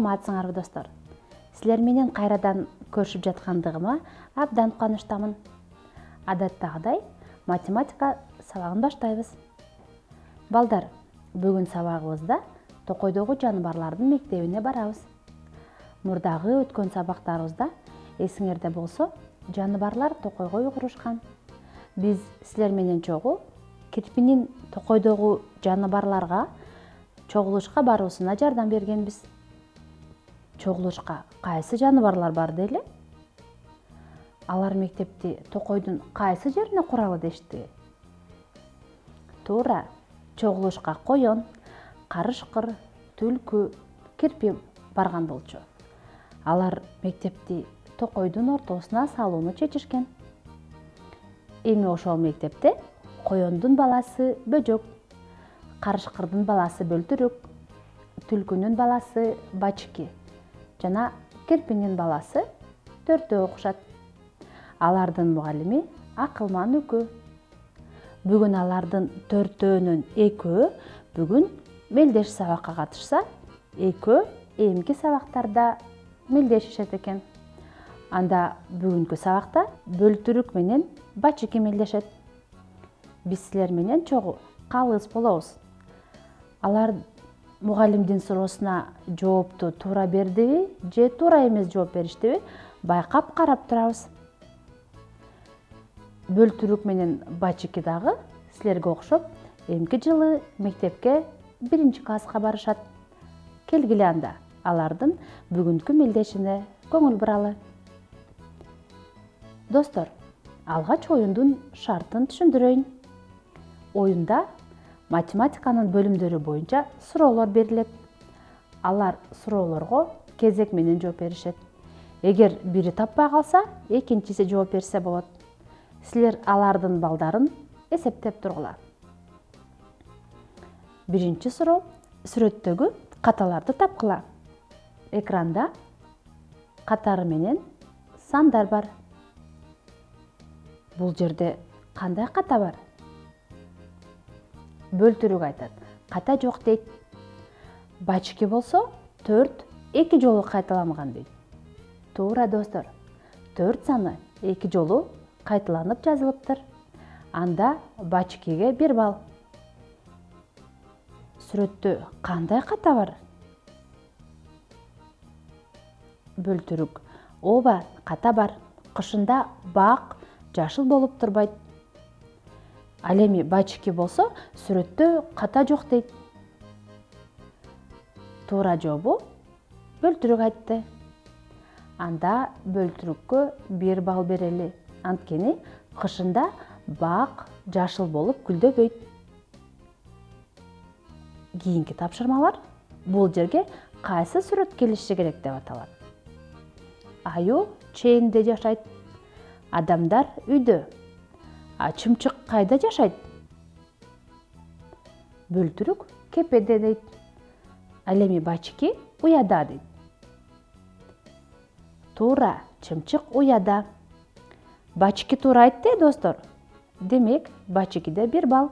саламатсыңарбы достор. Силер менен кайрадан көрүшүп жаткандыгыма абдан кубанычтамын. Адаттагыдай математика сабагын баштайбыз. Балдар, бүгүн сабагыбызда Токойдогу жаныбарлардын мектебине барабыз. Мурдагы өткөн сабактарыбызда эсиңерде болсо, жаныбарлар Токойго уйгурушкан. Биз силер менен чогуу Кирпинин Токойдогу жаныбарларга чогулушка баруусуна жардам бергенбиз. Чогулушка кайсы жаныбарлар барды эле? Алар мектепти Токойдун кайсы жерине куралы дешти? Туура, чогулушка коён, карышкыр, түлкү, кирпи барган болчу. Алар мектепти Токойдун ортосуна салууну чечишкен. Эми ошол мектепте коёндун баласы Бөжөк, карышкырдын баласы Бөлтүрүк, түлкүнүн баласы Бачки жана кирпинин баласы Төртөө окушат. Алардын мугалими Акылман Үкү. Бүгүн алардын төртөөнүн экөө бүгүн мелдеш сабакка катышса, экөө эмки сабактарда мелдешишет экен. Анда бүгүнкү сабакта Бөлтүрүк менен Бачки мелдешет. Биз силер менен чогуу калыс болобуз. Алар мугалимдин суроосуна жоопту туура бердиби же туура эмес жооп бериштиби байкап карап турабыз. Бөлтүрүк менен Бачки дагы силерге окшоп эмки жылы мектепке 1-класска барышат. Келгиле анда алардын бүгүнкү мелдешине көңүл буралы. Достор, алгач оюндун шартын түшүндүрөйүн. Оюнда математиканын бөлүмдөрү боюнча суроолор берилет. Алар суроолорго кезек менен жооп беришет. Эгер бири таппай калса, экинчиси жооп берсе болот. Силер алардын балдарын эсептеп тургула. Биринчи суроо: сүрөттөгү каталарды тапкыла. Экранда катары менен сандар бар. Бул жерде кандай ката бар? Бөлтүрүк айтат: ката жок дейт. Бачки болсо 4 2 жолу кайталамаган дейт. Туура достор, 4 саны 2 жолу кайталанып жазылыптыр. Анда Бачкиге 1 балл. Сүрөттө кандай ката бар? Бөлтүрүк: ооба, ката бар. Кышында бак жашыл болуп турбайт. Ал эми Бачки болсо сүрөттө ката жок дейт. Туура жообу Бөлтүрүк айтты. Анда Бөлтүрүккө 1 балл берели. Анткени кышында бак жашыл болуп гүлдөбөйт. Кийинки тапшырмалар бул жерге кайсы сүрөт келиши керек деп аталат? Аюу чээнде жашайт. Адамдар үйдө. А чымчык кайда жашайт? Бөлтүрүк кепеде дейт. Ал эми Бачки уяда дейт. Туура, чымчык уяда. Бачки туура айтты, достор. Демек, Бачкиде 1 балл.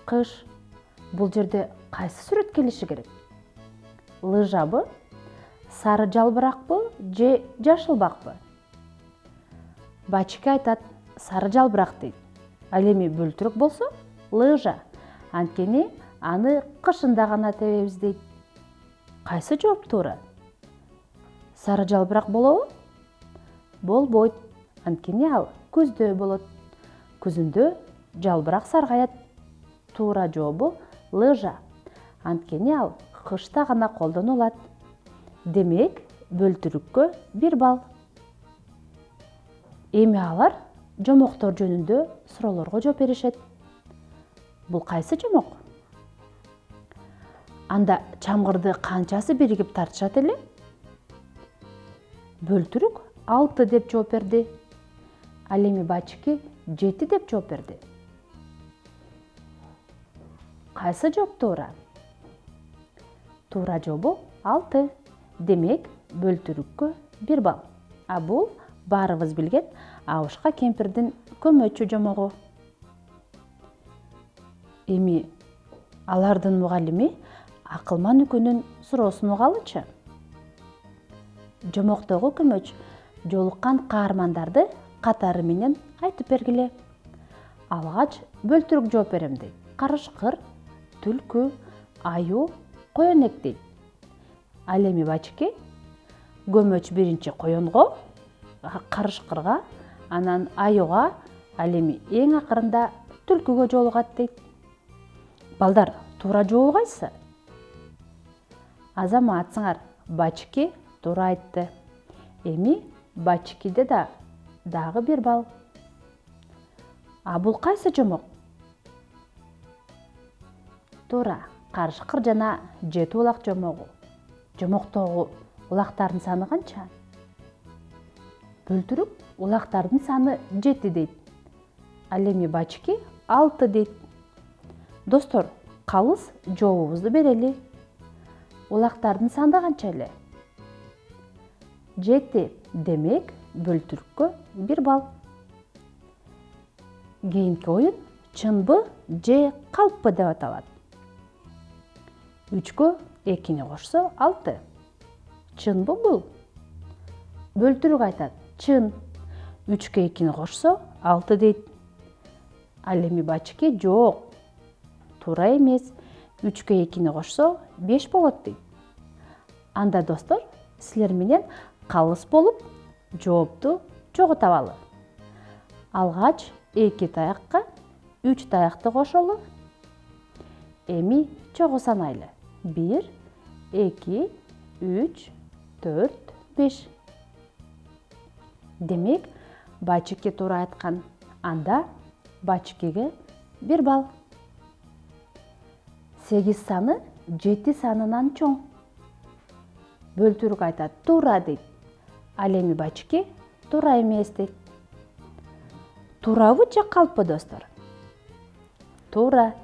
Кыш. Бул жерде кайсы сүрөт келиши керек? Лыжабы, сары жалбыракпы же жашыл бакпы? Бачки айтат: сары жалбырак дейт. Ал эми Бөлтүрүк болсо лыжа. Анткени аны кышында гана тебебиз дейт. Кайсы жооп туура? Сары жалбырак болобу? Болбойт. Анткени ал күздө болот. Күзүндө жалбырак саргаят. Туура жообу лыжа. Анткени ал кышта гана колдонулат. Демек, Бөлтүрүккө 1 балл. Эми алар жомоктор жөнүндө суроолорго жооп беришет. Бул кайсы жомок? Анда чамгырды канчасы биригип тартышат эле? Бөлтүрүк 6 деп жооп берди. Ал эми Бачки 7 деп жооп берди. Кайсы жооп туура? Туура жообу 6. Демек, Бөлтүрүккө 1 балл. А бул баарыбыз билген Абышка кемпирдин көмөчү жомогу. Эми алардын мугалими акылман үкүнүн суроосун угалычы. Жомоктогу көмөч жолуккан каармандарды катары менен айтып бергиле. Алгач бөлтүрүк жооп берем дейт. Карышкыр, түлкү, аюу, коенек дейт. Ал эми бачки көмөч биринчи коенго, карышкырга, анан аюуга, ал эми эң акырында түлкүгө жолугат дейт. Балдар, туура жообу кайсы? Азаматсыңар, бачки туура айтты. Эми бачкиде дагы бир балл. А бул кайсы жомок? Туура, карышкыр жана жети улак жомогу. Жомоктогу улактардын саны канча? Бөлтүрүк улактардын саны 7 дейт. Ал эми бачки 6 дейт. Достор, калыс жообубузду берели. Улактардын саны канча эле? 7. Демек, бөлтүрүккө 1 балл. Кийинки оюн чынбы же калппы деп аталат. 3кө 2-ни кошсо 6. Чынбы бул? Бөлтүрүк айтат, чын. 3кө 2-ни кошсо 6 дейт. Ал эми бачки жок. Туура эмес. 3кө 2-ни кошсо 5 болот дейт. Анда достор, силер менен калыс болуп, жоопту чогуу табалы. Алгач 2 таякка 3 таякты кошолу. Эми чогуу санайлы. 1, 2, 3, 4, 5. Демек, бачки туура айткан. Анда бачкиге 1 балл. 8 саны 7 санынан чоң. Бөлтүрүк айтат, туура дейт. Ал эми бачки туура эмес дейт. Туурабы же калппы, достор? Туура.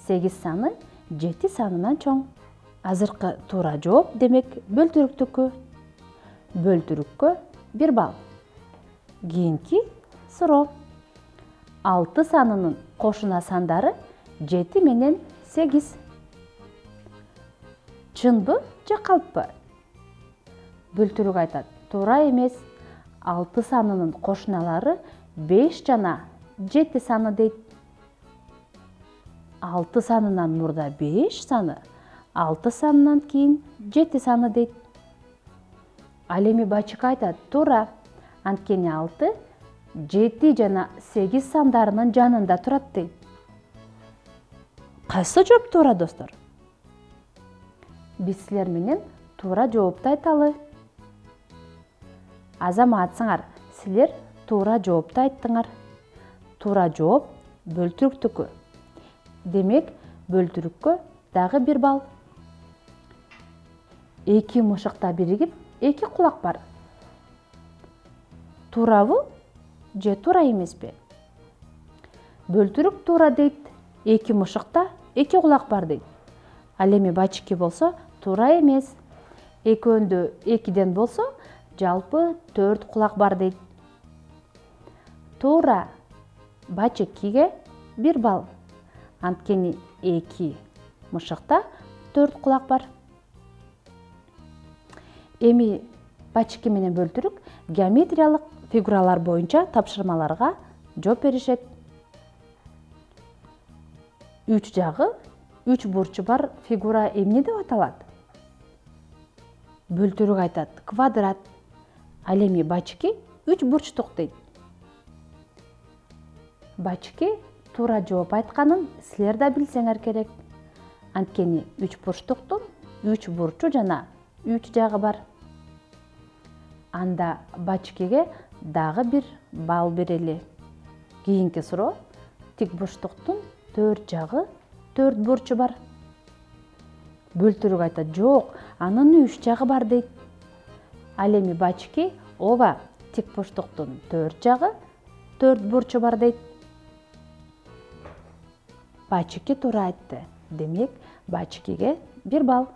8 саны 7 санынан чоң. Азыркы туура жооп демек бөлтүрүктүкү. Бөлтүрүккө 1 балл. Кийинки суроо. 6 санынын кошуна сандары 7 менен 8. Чынбы же калппы? Бөлтүрүк айтат, туура эмес. 6 санынын кошуналары 5 жана 7 саны дейт. 6 санынан мурда 5 саны, 6 санынан кийин 7 саны дейт. Ал эми бачки айтат, туура. Анткени 6 7 жана 8 сандарынын жанында турат дейт. Кайсы жооп туура, достор? Биз силер менен туура жоопту айталы. Азаматсыңар, силер туура жоопту айттыңар. Туура жооп бөлтүрүктүкү. Демек, бөлтүрүккө дагы 1 балл. 2 мышыкта биригип, 2 кулак бар. Туурабы же туура эмеспи? Бөлтүрүк туура дейт. 2 мышыкта 2 кулак бар дейт. Ал эми бачки болсо туура эмес. Экөөндө 2ден болсо жалпы 4 кулак бар дейт. Туура. Бачкиге 1 балл. Анткени 2 мышыкта 4 кулак бар. Эми бачки менен бөлтүрүк геометриялык фигуралар боюнча тапшырмаларга жооп беришет. 3 жагы 3 бурчу бар фигура эмне деп аталат? Бөлтүрүк айтат, квадрат. Ал эми бачки 3 бурчтук дейт. Бачки туура жооп айтканын силер да билсеңер керек. Анткени 3 бурчтуктун 3 бурчу жана 3 жагы бар. Анда бачкиге дагы 1 балл берели. Кийинки суроо. Тик бурчтуктун 4 жагы 4 бурчу бар. Бөлтүрүк айтат, жок, анын 3 жагы бар дейт. Ал эми бачки ооба тик бурчтуктун 4 жагы 4 бурчу бар дейт. Бачки туура айтты. Демек, бачкиге 1 балл.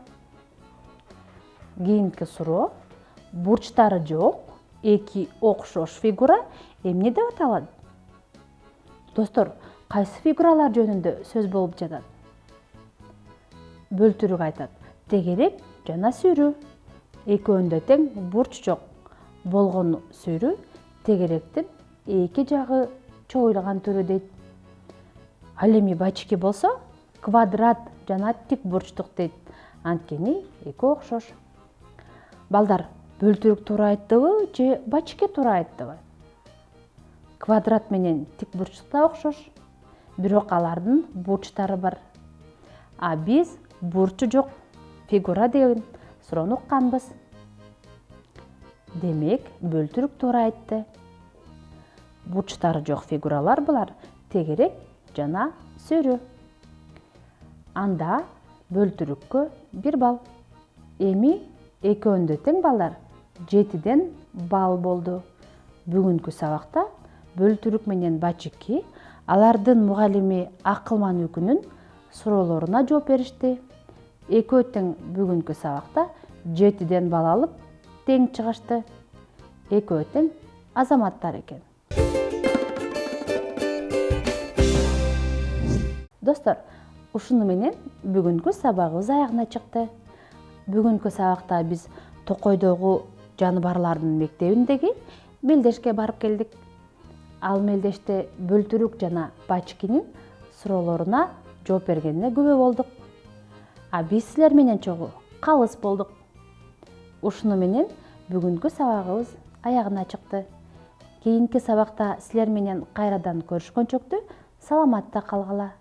Кийинки суроо. Бурчтары жок, 2 окшош фигура эмне деп аталат? Достор, кайсы фигуралар жөнүндө сөз болуп жатат? Бөлтүрүк айтат, тегерек жана сүйрүү. Экөөндө тең бурч жок болгон сүйрүү тегеректин эки жагы чоюлган түрү дейт. Ал эми бачки болсо квадрат жана тик бурчтук дейт. Анткени экөө окшош. Балдар, бөлтүрүк туура айттыбы же бачки туура айттыбы? Квадрат менен тик бурчтук да окшош, бирок алардын бурчтары бар. А биз бурчу жок фигура деген суроону укканбыз. Демек, бөлтүрүк туура айтты. Бурчтары жок фигуралар булар тегерек жана сүйрүү. Анда бөлтүрүккө 1 балл. Эми экөөндө тең балдар 7ден балл болду. Бүгүнкү сабакта бөлтүрүк менен бачки алардын мугалими Акылман Үкүнүн суроолоруна жооп беришти. Экөө тең бүгүнкү сабакта 7ден балл алып тең чыгышты. Экөө тең азаматтар экен. Достор, ушуну менен бүгүнкү сабагыбыз аягына чыкты. Бүгүнкү сабакта биз Токойдогу жаныбарлардын мектебиндеги мелдешке барып келдик. Ал мелдеште бөлтүрүк жана бачкинин суроолоруна жооп бергенине күбө болдук. А биз силер менен чогуу калыс болдук. Ушуну менен бүгүнкү сабагыбыз аягына чыкты. Кийинки сабакта силер менен кайрадан көрүшкөнчөктү саламатта калгыла.